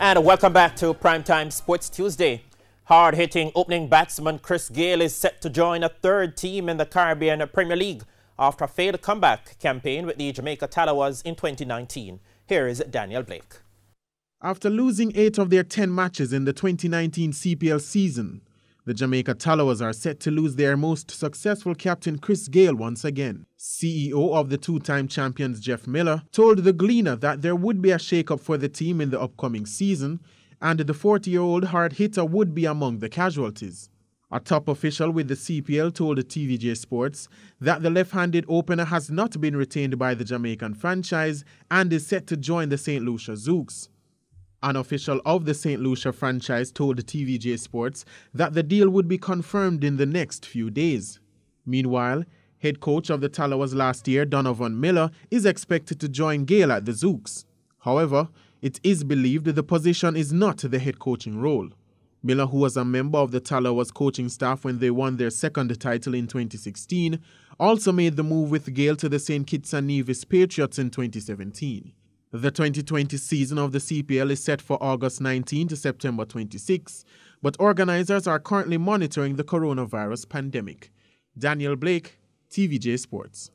And welcome back to Primetime Sports Tuesday. Hard-hitting opening batsman Chris Gayle is set to join a third team in the Caribbean Premier League after a failed comeback campaign with the Jamaica Tallawahs in 2019. Here is Daniel Blake. After losing 8 of their 10 matches in the 2019 CPL season, the Jamaica Tallawahs are set to lose their most successful captain Chris Gayle once again. CEO of the two-time champions Jeff Miller told the Gleaner that there would be a shake-up for the team in the upcoming season, and the 40-year-old hard hitter would be among the casualties. A top official with the CPL told TVJ Sports that the left-handed opener has not been retained by the Jamaican franchise and is set to join the St. Lucia Zouks. An official of the St. Lucia franchise told TVJ Sports that the deal would be confirmed in the next few days. Meanwhile, head coach of the Tallawahs last year, Donovan Miller, is expected to join Gayle at the Zouks. However, it is believed the position is not the head coaching role. Miller, who was a member of the Tallawahs coaching staff when they won their second title in 2016, also made the move with Gayle to the St. Kitts and Nevis Patriots in 2017. The 2020 season of the CPL is set for August 19 to September 26, but organizers are currently monitoring the coronavirus pandemic. Daniel Blake, TVJ Sports.